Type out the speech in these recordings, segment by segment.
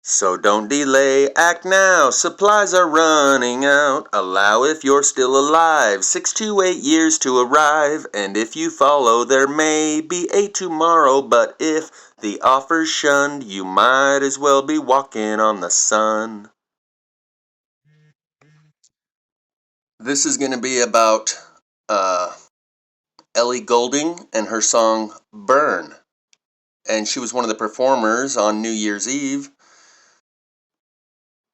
So don't delay, act now, supplies are running out. Allow if you're still alive, 6 to 8 years to arrive. And if you follow, there may be a tomorrow. But if the offer's shunned, you might as well be walking on the sun. This is going to be about Ellie Goulding and her song Burn. And she was one of the performers on New Year's Eve.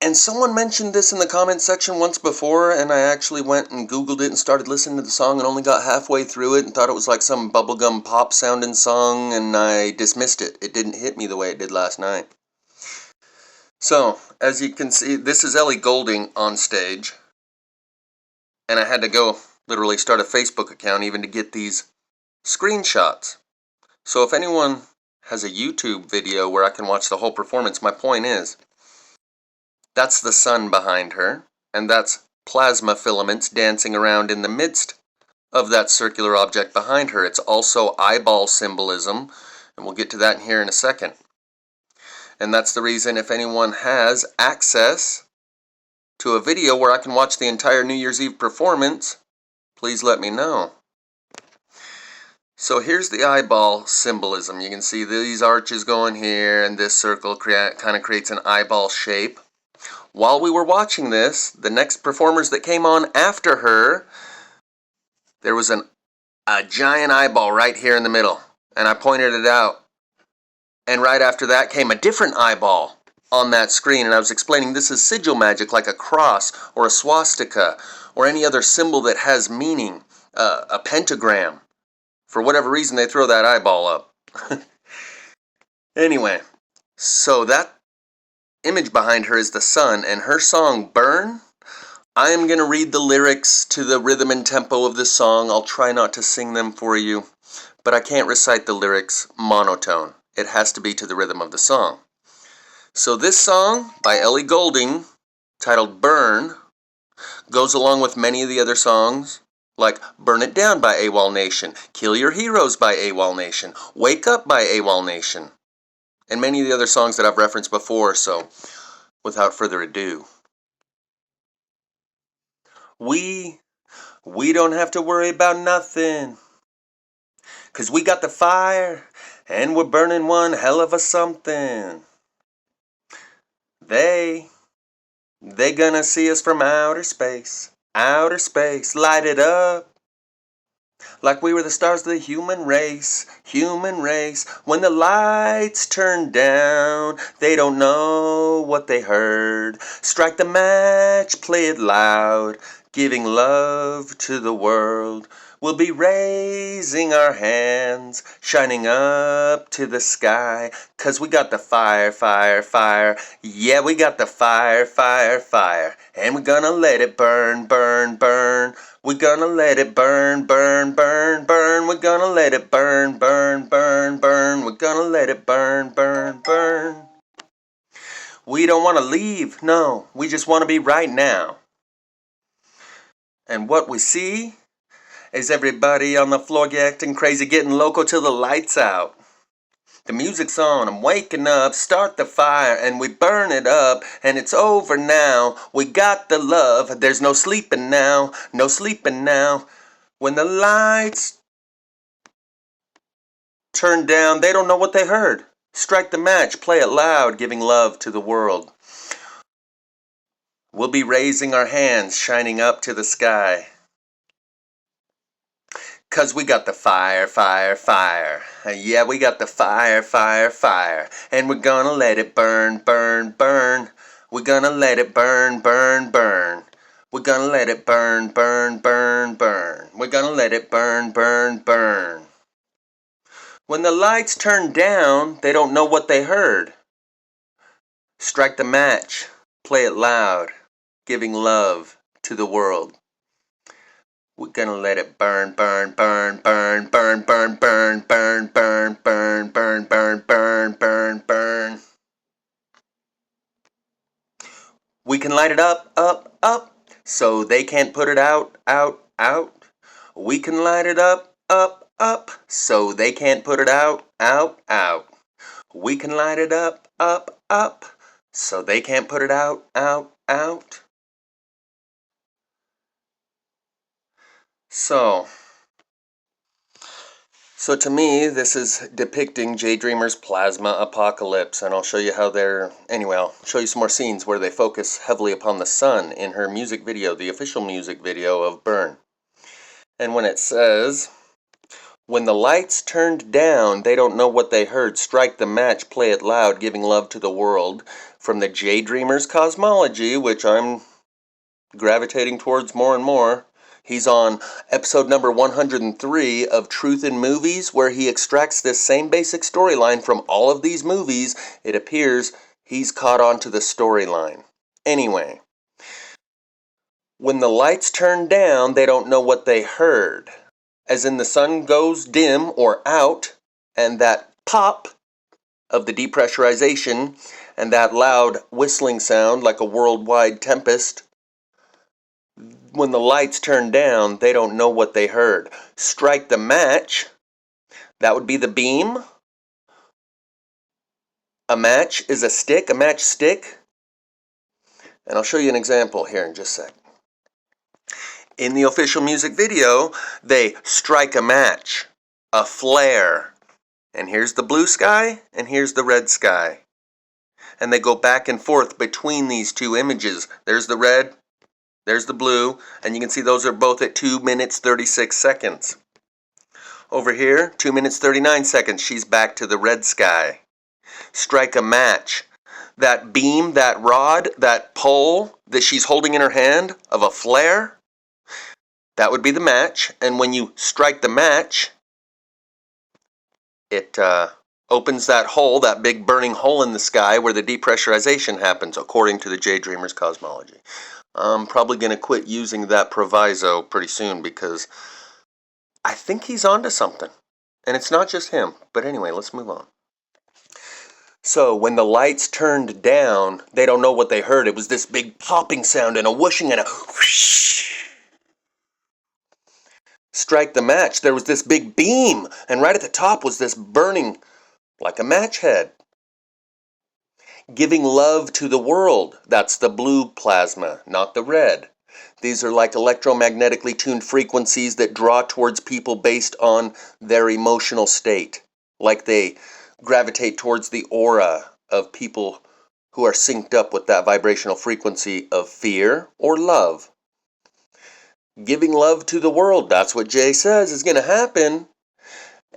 And someone mentioned this in the comment section once before, and I actually went and Googled it and started listening to the song and only got halfway through it and thought it was like some bubblegum pop sounding song, and I dismissed it. It didn't hit me the way it did last night. So, as you can see, this is Ellie Goulding on stage. And I had to go literally start a Facebook account even to get these screenshots. So if anyone has a YouTube video where I can watch the whole performance, my point is, that's the sun behind her, and that's plasma filaments dancing around in the midst of that circular object behind her. It's also eyeball symbolism, and we'll get to that here in a second. And that's the reason, if anyone has access to a video where I can watch the entire New Year's Eve performance, please let me know. So here's the eyeball symbolism. You can see these arches going here, and this circle kind of creates an eyeball shape. While we were watching this, the next performers that came on after her, there was a giant eyeball right here in the middle, and I pointed it out. And right after that came a different eyeball on that screen, and I was explaining this is sigil magic, like a cross or a swastika or any other symbol that has meaning, a pentagram. For whatever reason, they throw that eyeball up. Anyway, so that image behind her is the sun, and her song, Burn, I am going to read the lyrics to the rhythm and tempo of this song. I'll try not to sing them for you, but I can't recite the lyrics monotone. It has to be to the rhythm of the song. So this song by Ellie Goulding, titled Burn, goes along with many of the other songs, like Burn It Down by AWOL Nation, Kill Your Heroes by AWOL Nation, Wake Up by AWOL Nation, and many of the other songs that I've referenced before. So without further ado, we don't have to worry about nothing, 'cause we got the fire, and we're burning one hell of a something. They gonna see us from outer space, light it up, like we were the stars of the human race. When the lights turn down, they don't know what they heard. Strike the match, play it loud, giving love to the world. We'll be raising our hands, shining up to the sky, 'cause we got the fire. Yeah, we got the fire. And we're gonna let it burn. We're gonna let it burn. We're gonna let it burn. We're gonna let it burn. We don't want to leave, no. We just want to be right now. And what we see is everybody on the floor acting crazy, getting loco till the lights out. The music's on, I'm waking up, start the fire, and we burn it up, and it's over now. We got the love, there's no sleeping now. When the lights turn down, they don't know what they heard. Strike the match, play it loud, giving love to the world. We'll be raising our hands, shining up to the sky. 'Cause we got the fire. Yeah, we got the fire. And we're gonna let it burn. We're gonna let it burn. We're gonna let it burn. We're gonna let it burn. When the lights turn down, they don't know what they heard. Strike the match, play it loud, giving love to the world. We're gonna let it burn. We can light it up, so they can't put it out. We can light it up, so they can't put it out. We can light it up, up, so they can't put it out, out. So to me, this is depicting Jay Dreamer's plasma apocalypse, and I'll show you how anyway, I'll show you some more scenes where they focus heavily upon the sun in her music video, the official music video of Burn. And when it says, when the lights turned down, they don't know what they heard, strike the match, play it loud, giving love to the world, from the Jay Dreamer's cosmology, which I'm gravitating towards more and more. He's on episode number 103 of Truth in Movies, where he extracts this same basic storyline from all of these movies. It appears he's caught on to the storyline. Anyway, when the lights turn down, they don't know what they heard. As in the sun goes dim or out, and that pop of the depressurization, and that loud whistling sound like a worldwide tempest. When the lights turn down, they don't know what they heard. Strike the match, that would be the beam. A match is a stick, a matchstick. And I'll show you an example here in just a sec. In the official music video, they strike a match, a flare. And here's the blue sky, and here's the red sky. And they go back and forth between these two images. There's the red, there's the blue, and you can see those are both at 2 minutes 36 seconds. Over here, 2 minutes 39 seconds, she's back to the red sky. Strike a match. That beam, that rod, that pole that she's holding in her hand of a flare, that would be the match. And when you strike the match, it opens that hole, that big burning hole in the sky where the depressurization happens, according to the Jay Dreamer's cosmology. I'm probably going to quit using that proviso pretty soon because I think he's onto something. And it's not just him. But anyway, let's move on. So when the lights turned down, they don't know what they heard. It was this big popping sound and a whooshing and a whoosh. Strike the match. There was this big beam. And right at the top was this burning like a match head. Giving love to the world. That's the blue plasma, not the red. These are like electromagnetically tuned frequencies that draw towards people based on their emotional state. Like they gravitate towards the aura of people who are synced up with that vibrational frequency of fear or love. Giving love to the world, that's what Jay says is going to happen.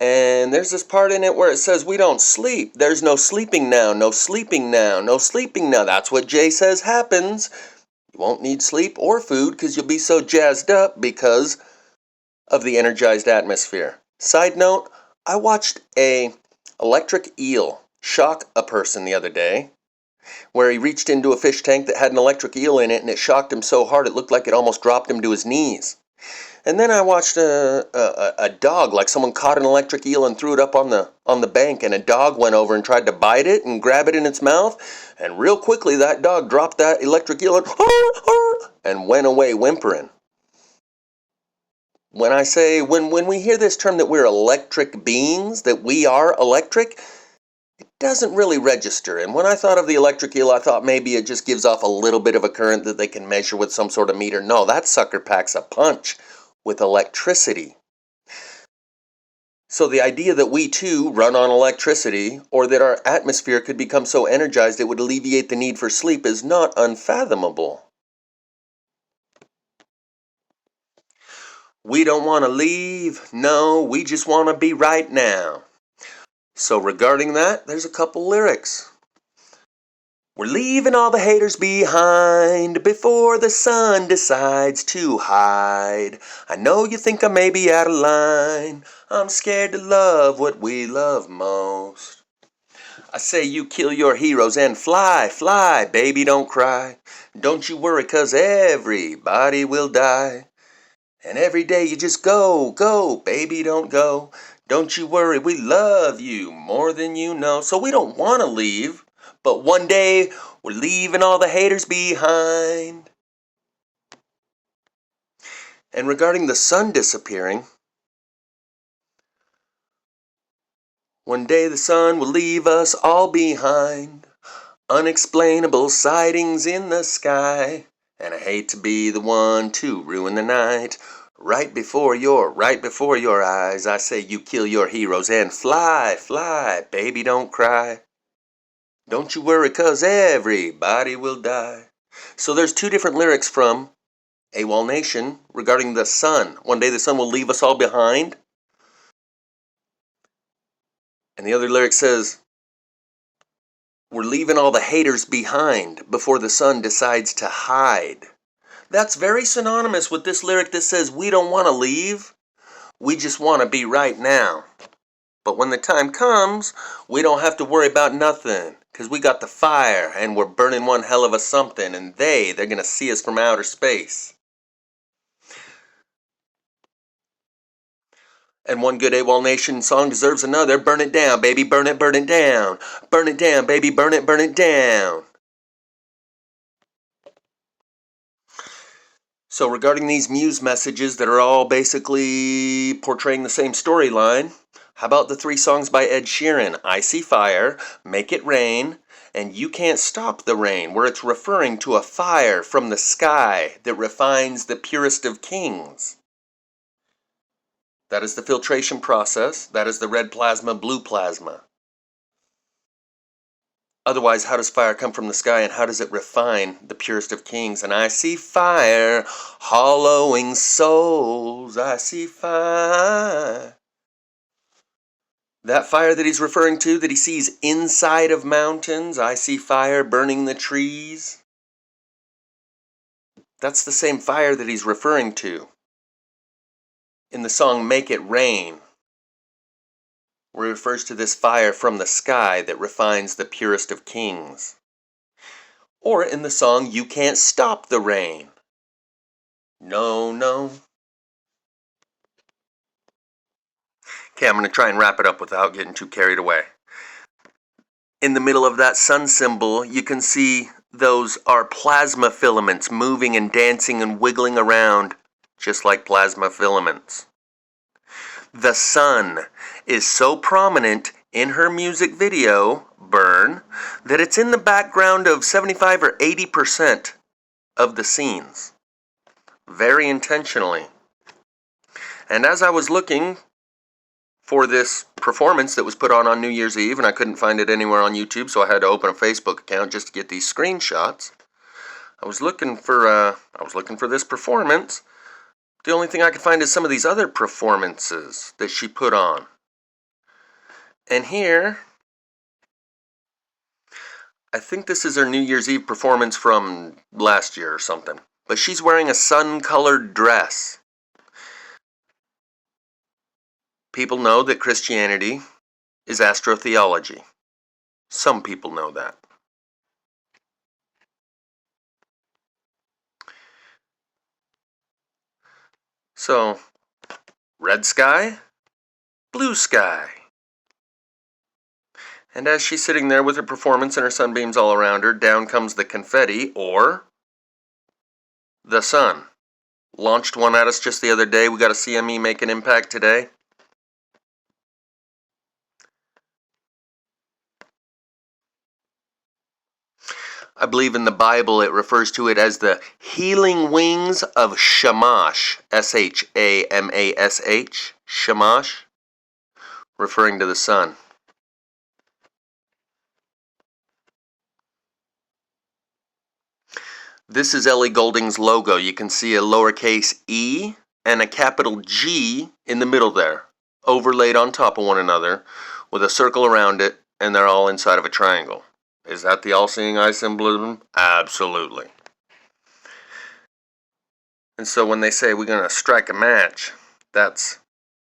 And there's this part in it where it says we don't sleep. There's no sleeping now, no sleeping now, no sleeping now. That's what Jay says happens. You won't need sleep or food because you'll be so jazzed up because of the energized atmosphere. Side note, I watched a electric eel shock a person the other day where he reached into a fish tank that had an electric eel in it and it shocked him so hard it looked like it almost dropped him to his knees. And then I watched a dog, like someone caught an electric eel and threw it up on the bank, and a dog went over and tried to bite it and grab it in its mouth, and real quickly that dog dropped that electric eel and went away whimpering. When I say, when we hear this term that we're electric beings, that we are electric, it doesn't really register. And when I thought of the electric eel, I thought maybe it just gives off a little bit of a current that they can measure with some sort of meter. No, that sucker packs a punch with electricity. So the idea that we too run on electricity, or that our atmosphere could become so energized it would alleviate the need for sleep, is not unfathomable. We don't want to leave. No, we just want to be right now. So regarding that, there's a couple lyrics. We're leaving all the haters behind before the sun decides to hide. I know you think I may be out of line. I'm scared to love what we love most. I say you kill your heroes and fly, fly, baby, don't cry. Don't you worry, 'cause everybody will die. And every day you just go, go, baby, don't go. Don't you worry, we love you more than you know. So we don't want to leave, but one day we're leaving all the haters behind. And regarding the sun disappearing, one day the sun will leave us all behind. Unexplainable sightings in the sky, and I hate to be the one to ruin the night. Right before your eyes, I say you kill your heroes and fly, fly, baby don't cry. Don't you worry, 'cause everybody will die. So there's two different lyrics from AWOL Nation regarding the sun. One day the sun will leave us all behind. And the other lyric says, we're leaving all the haters behind before the sun decides to hide. That's very synonymous with this lyric that says we don't want to leave, we just want to be right now. But when the time comes, we don't have to worry about nothing, because we got the fire and we're burning one hell of a something, and they're going to see us from outer space. And one good AWOL Nation song deserves another. Burn it down, baby, burn it down. Burn it down, baby, burn it down. So regarding these Muse messages that are all basically portraying the same storyline, how about the three songs by Ed Sheeran, I See Fire, Make It Rain, and You Can't Stop the Rain, where it's referring to a fire from the sky that refines the purest of kings. That is the filtration process. That is the red plasma, blue plasma. Otherwise, how does fire come from the sky, and how does it refine the purest of kings? And I see fire, hollowing souls, I see fire. That fire that he's referring to, that he sees inside of mountains, I see fire burning the trees. That's the same fire that he's referring to in the song Make It Rain, where he refers to this fire from the sky that refines the purest of kings. Or in the song You Can't Stop the Rain. No, no. Okay, I'm going to try and wrap it up without getting too carried away. In the middle of that sun symbol, you can see those are plasma filaments moving and dancing and wiggling around, just like plasma filaments. The sun is so prominent in her music video, Burn, that it's in the background of 75 or 80% of the scenes. Very intentionally. And as I was looking for this performance that was put on New Year's Eve, and I couldn't find it anywhere on YouTube, so I had to open a Facebook account just to get these screenshots. I was looking for this performance. The only thing I could find is some of these other performances that she put on. And here, I think this is her New Year's Eve performance from last year or something. But she's wearing a sun-colored dress. People know that Christianity is astrotheology. Some people know that. So, red sky, blue sky. And as she's sitting there with her performance and her sunbeams all around her, down comes the confetti, or the sun. Launched one at us just the other day. We got a CME make an impact today. I believe in the Bible it refers to it as the healing wings of Shamash, S-H-A-M-A-S-H, Shamash, referring to the sun. This is Ellie Goulding's logo. You can see a lowercase e and a capital G in the middle there, overlaid on top of one another with a circle around it, and they're all inside of a triangle. Is that the all-seeing eye symbolism? Absolutely. And so when they say we're going to strike a match, that's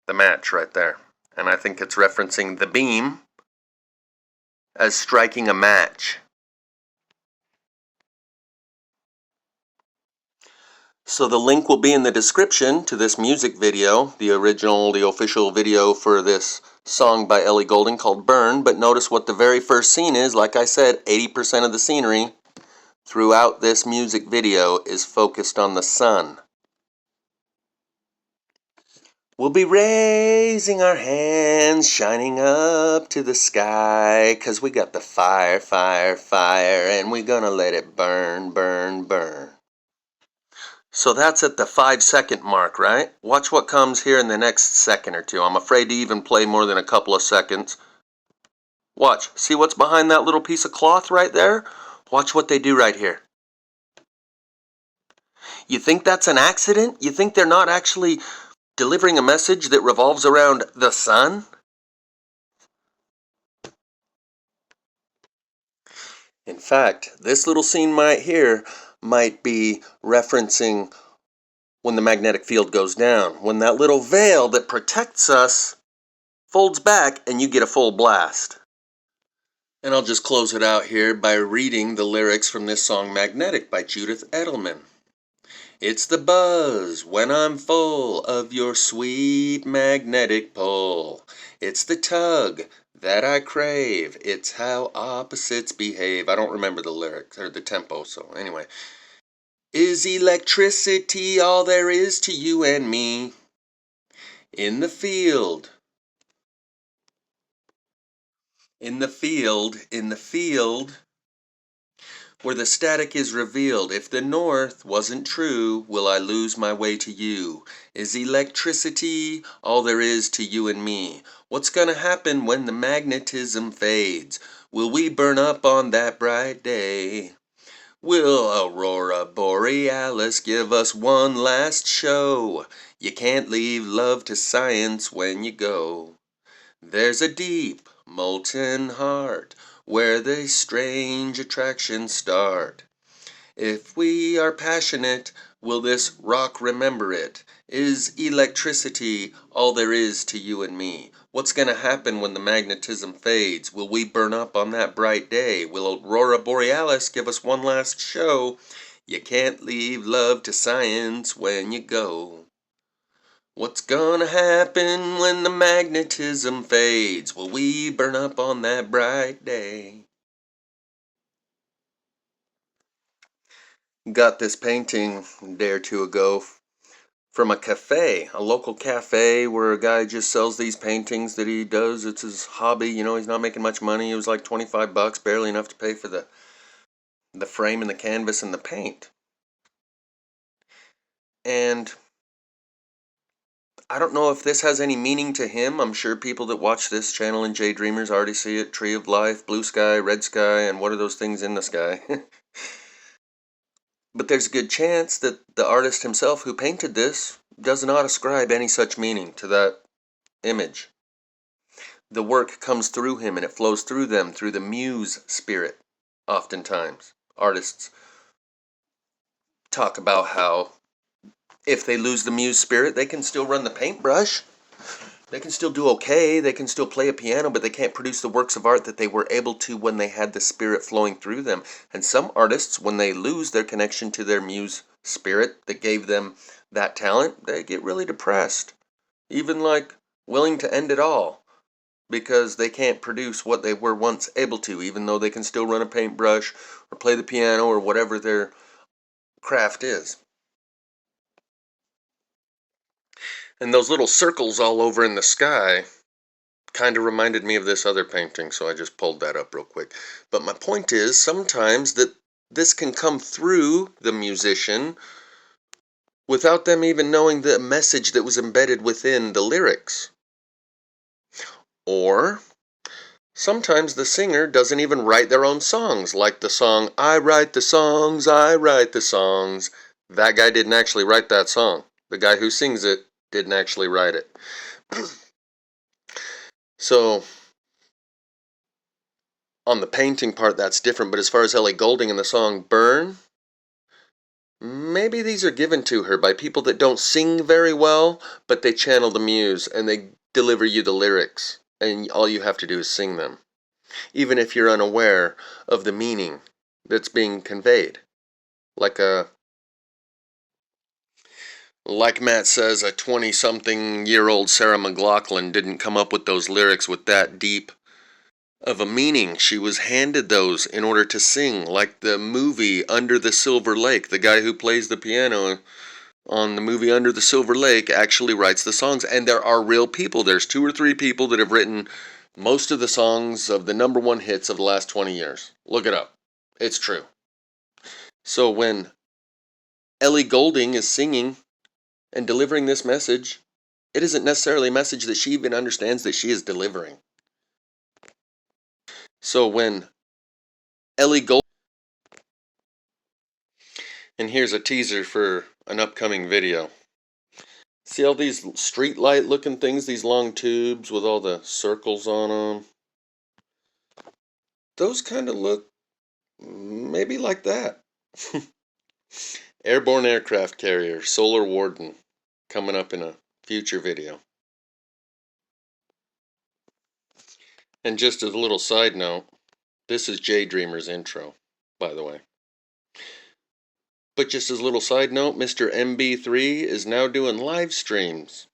the match right there. And I think it's referencing the beam as striking a match. So the link will be in the description to this music video, the official video for this song by Ellie Goulding called Burn. But notice what the very first scene is. Like I said, 80% of the scenery throughout this music video is focused on the sun. We'll be raising our hands, shining up to the sky, 'cause we got the fire, fire, fire, and we gonna let it burn, burn, burn. So that's at the 5-second mark, right? Watch what comes here in the next second or two. I'm afraid to even play more than a couple of seconds. Watch. See what's behind that little piece of cloth right there? Watch what they do right here. You think that's an accident? You think they're not actually delivering a message that revolves around the sun? In fact, this little scene right here might be referencing when the magnetic field goes down, when that little veil that protects us folds back and you get a full blast. And I'll just close it out here by reading the lyrics from this song Magnetic by Judith Edelman. It's the buzz when I'm full of your sweet magnetic pull. It's the tug that I crave. It's how opposites behave. I don't remember the lyrics or the tempo, so anyway. Is electricity all there is to you and me? In the field. In the field. In the field. Where the static is revealed. If the north wasn't true, will I lose my way to you? Is electricity all there is to you and me? What's gonna happen when the magnetism fades? Will we burn up on that bright day? Will Aurora Borealis give us one last show? You can't leave love to science when you go. There's a deep, molten heart where the strange attractions start. If we are passionate, will this rock remember it? Is electricity all there is to you and me? What's gonna happen when the magnetism fades? Will we burn up on that bright day? Will Aurora Borealis give us one last show? You can't leave love to science when you go. What's gonna happen when the magnetism fades? Will we burn up on that bright day? Got this painting a day or two ago from a cafe, a local cafe where a guy just sells these paintings that he does. It's his hobby, you know, he's not making much money. It was like 25 bucks, barely enough to pay for the frame and the canvas and the paint. And I don't know if this has any meaning to him. I'm sure people that watch this channel and J Dreamers already see it. Tree of life, blue sky, red sky, and what are those things in the sky? But there's a good chance that the artist himself who painted this does not ascribe any such meaning to that image. The work comes through him and it flows through them, through the muse spirit. Oftentimes, artists talk about how if they lose the muse spirit, they can still run the paintbrush. They can still do okay, they can still play a piano, but they can't produce the works of art that they were able to when they had the spirit flowing through them. And some artists, when they lose their connection to their muse spirit that gave them that talent, they get really depressed. Even like willing to end it all because they can't produce what they were once able to, even though they can still run a paintbrush or play the piano or whatever their craft is. And those little circles all over in the sky kind of reminded me of this other painting, so I just pulled that up real quick. But my point is, sometimes that this can come through the musician without them even knowing the message that was embedded within the lyrics. Or sometimes the singer doesn't even write their own songs, like the song, I write the songs, I write the songs. That guy didn't actually write that song. The guy who sings it didn't actually write it. So on the painting part, that's different, but as far as Ellie Goulding in the song Burn, maybe these are given to her by people that don't sing very well, but they channel the muse and they deliver you the lyrics, and all you have to do is sing them, even if you're unaware of the meaning that's being conveyed. Like Matt says, a 20-something-year-old Sarah McLachlan didn't come up with those lyrics with that deep of a meaning. She was handed those in order to sing, like the movie Under the Silver Lake. The guy who plays the piano on the movie Under the Silver Lake actually writes the songs, and there are real people. There's 2 or 3 people that have written most of the songs of the #1 hits of the last 20 years. Look it up. It's true. So when Ellie Goulding is singing and delivering this message, it isn't necessarily a message that she even understands that she is delivering. So when Ellie Goulding, and here's a teaser for an upcoming video. See all these street light looking things, these long tubes with all the circles on them? Those kind of look maybe like that. Airborne aircraft carrier, Solar Warden, coming up in a future video. And just as a little side note, this is J Dreamer's intro, by the way. But just as a little side note, Mr. MB3 is now doing live streams.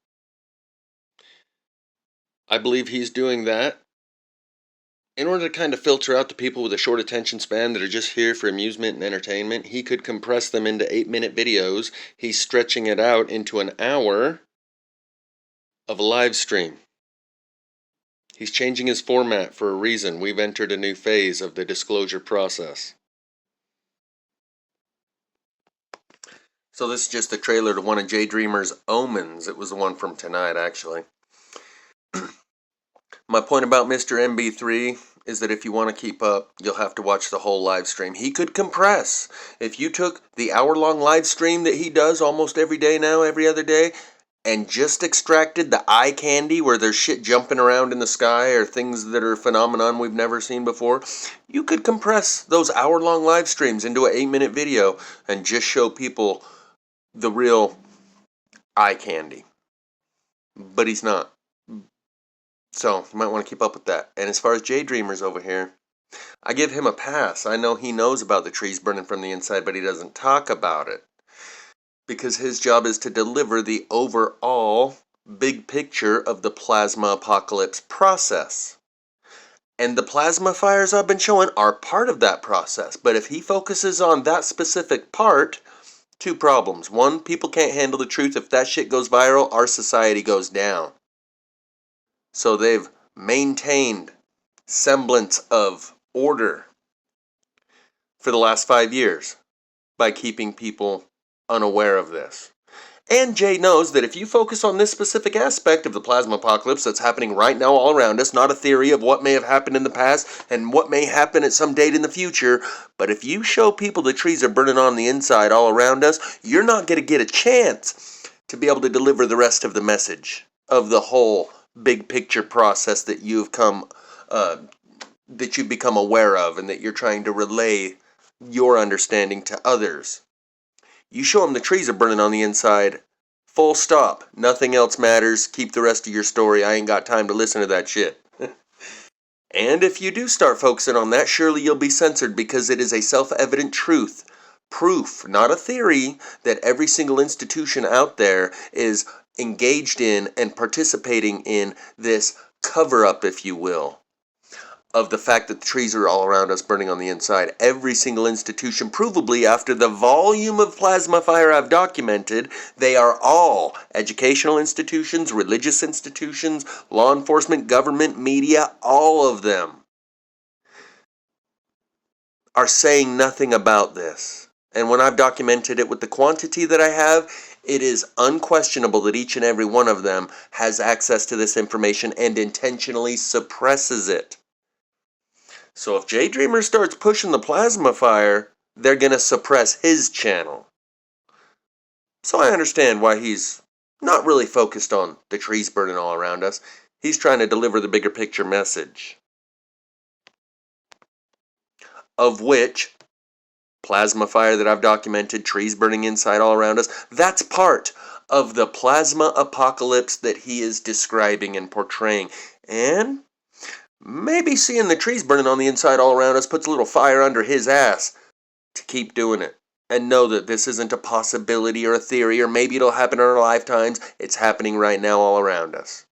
I believe he's doing that in order to kind of filter out the people with a short attention span that are just here for amusement and entertainment. He could compress them into 8-minute videos. He's stretching it out into an hour of a live stream. He's changing his format for a reason. We've entered a new phase of the disclosure process. So this is just the trailer to one of J Dreamer's Omens. It was the one from tonight, actually. My point about Mr. MB3 is that if you want to keep up, you'll have to watch the whole live stream. He could compress. If you took the hour-long live stream that he does almost every day now, every other day, and just extracted the eye candy where there's shit jumping around in the sky or things that are a phenomenon we've never seen before, you could compress those hour-long live streams into an 8-minute video and just show people the real eye candy. But he's not. So you might want to keep up with that. And as far as J Dreamer's over here, I give him a pass. I know he knows about the trees burning from the inside, but he doesn't talk about it. Because his job is to deliver the overall big picture of the plasma apocalypse process. And the plasma fires I've been showing are part of that process. But if he focuses on that specific part, 2 problems. 1, people can't handle the truth. If that shit goes viral, our society goes down. So they've maintained semblance of order for the last 5 years by keeping people unaware of this. And Jay knows that if you focus on this specific aspect of the plasma apocalypse that's happening right now all around us, not a theory of what may have happened in the past and what may happen at some date in the future, but if you show people the trees are burning on the inside all around us, you're not going to get a chance to be able to deliver the rest of the message of the whole big picture process that you've become aware of and that you're trying to relay your understanding to others. You show them the trees are burning on the inside, full stop. Nothing else matters. Keep the rest of your story. I ain't got time to listen to that shit. And if you do start focusing on that, surely you'll be censored because it is a self-evident truth. Proof, not a theory, that every single institution out there is engaged in and participating in this cover-up, if you will, of the fact that the trees are all around us burning on the inside. Every single institution, provably after the volume of plasma fire I've documented, they are all educational institutions, religious institutions, law enforcement, government, media, all of them are saying nothing about this. And when I've documented it with the quantity that I have, it is unquestionable that each and every one of them has access to this information and intentionally suppresses it. So if J Dreamer starts pushing the plasma fire, they're going to suppress his channel. So I understand why he's not really focused on the trees burning all around us. He's trying to deliver the bigger picture message. Of which, plasma fire that I've documented, trees burning inside all around us, that's part of the plasma apocalypse that he is describing and portraying. And maybe seeing the trees burning on the inside all around us puts a little fire under his ass to keep doing it. And know that this isn't a possibility or a theory, or maybe it'll happen in our lifetimes. It's happening right now all around us.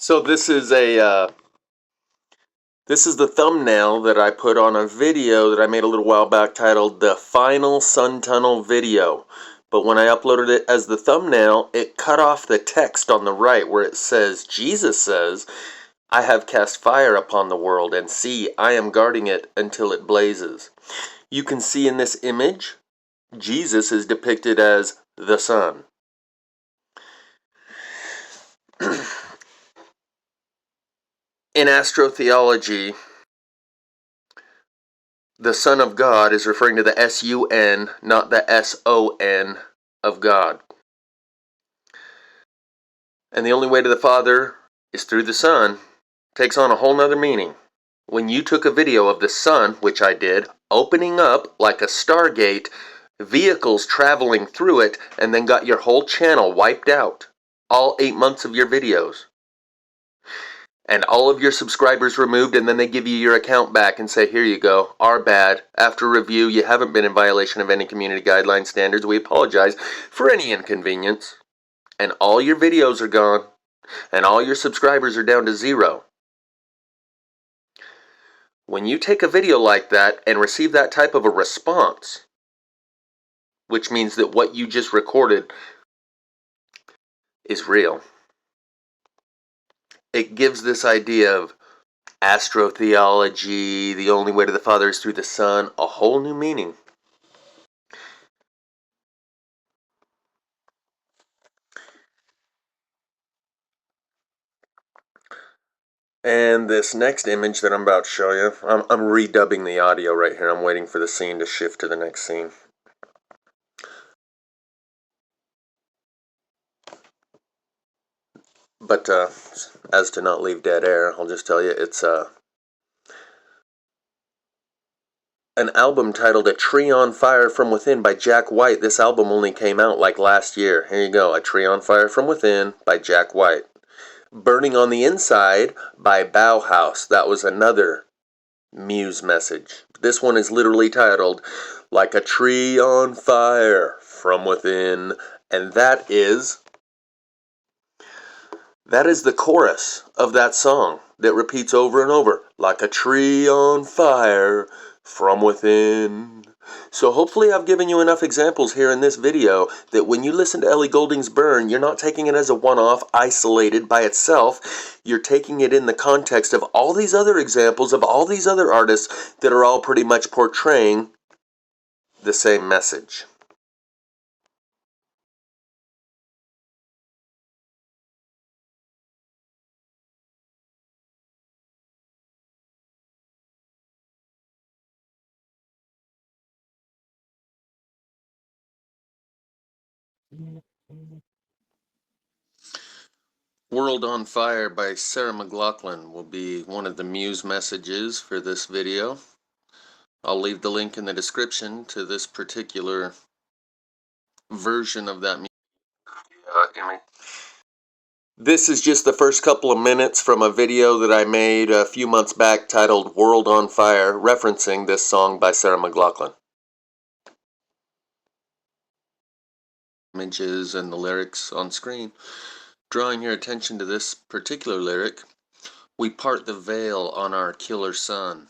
So this is the thumbnail that I put on a video that I made a little while back titled The Final Sun Tunnel Video. But when I uploaded it as the thumbnail, it cut off the text on the right where it says, Jesus says, I have cast fire upon the world, and see, I am guarding it until it blazes. You can see in this image, Jesus is depicted as the sun. In astrotheology, the Son of God is referring to the S-U-N, not the S-O-N of God. And the only way to the Father is through the Son takes on a whole nother meaning. When you took a video of the sun, which I did, opening up like a Stargate, vehicles traveling through it, and then got your whole channel wiped out, all 8 months of your videos, and all of your subscribers removed, and then they give you your account back and say, here you go, our bad. After review, you haven't been in violation of any community guideline standards. We apologize for any inconvenience. And all your videos are gone, and all your subscribers are down to 0. When you take a video like that and receive that type of a response, which means that what you just recorded is real, it gives this idea of astrotheology, the only way to the Father is through the Son, a whole new meaning. And this next image that I'm about to show you, I'm redubbing the audio right here. I'm waiting for the scene to shift to the next scene. But as to not leave dead air, I'll just tell you it's an album titled A Tree on Fire from Within by Jack White. This album only came out like last year. Here you go, A Tree on Fire from Within by Jack White. Burning on the Inside by Bauhaus. That was another Muse message. This one is literally titled Like a Tree on Fire from Within. And that is the chorus of that song that repeats over and over. Like a tree on fire from within. So hopefully I've given you enough examples here in this video that when you listen to Ellie Goulding's Burn, you're not taking it as a one-off, isolated by itself. You're taking it in the context of all these other examples of all these other artists that are all pretty much portraying the same message. World on Fire by Sarah McLachlan will be one of the Muse messages for this video. I'll leave the link in the description to this particular version of that music. This is just the first couple of minutes from a video that I made a few months back titled World on Fire, referencing this song by Sarah McLachlan. Images and the lyrics on screen. Drawing your attention to this particular lyric, we part the veil on our killer sun.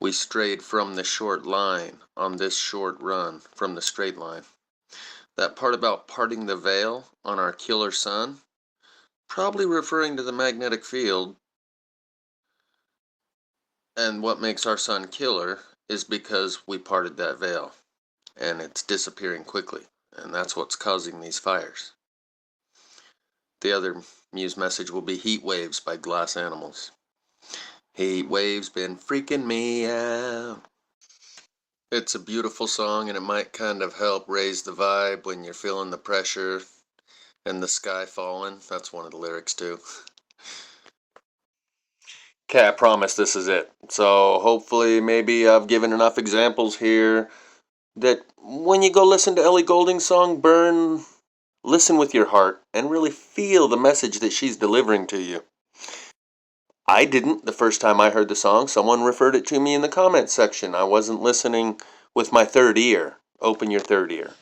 We strayed from the short line on this short run from the straight line. That part about parting the veil on our killer sun, probably referring to the magnetic field, and what makes our sun killer is because we parted that veil, and it's disappearing quickly, and that's what's causing these fires. The other Muse message will be Heat Waves by Glass Animals. Heat waves been freaking me out. It's a beautiful song, and it might kind of help raise the vibe when you're feeling the pressure and the sky falling. That's one of the lyrics too. Okay, I promise this is it. So hopefully maybe I've given enough examples here that when you go listen to Ellie Goulding's song Burn, listen with your heart and really feel the message that she's delivering to you. I didn't the first time I heard the song. Someone referred it to me in the comments section. I wasn't listening with my third ear. Open your third ear.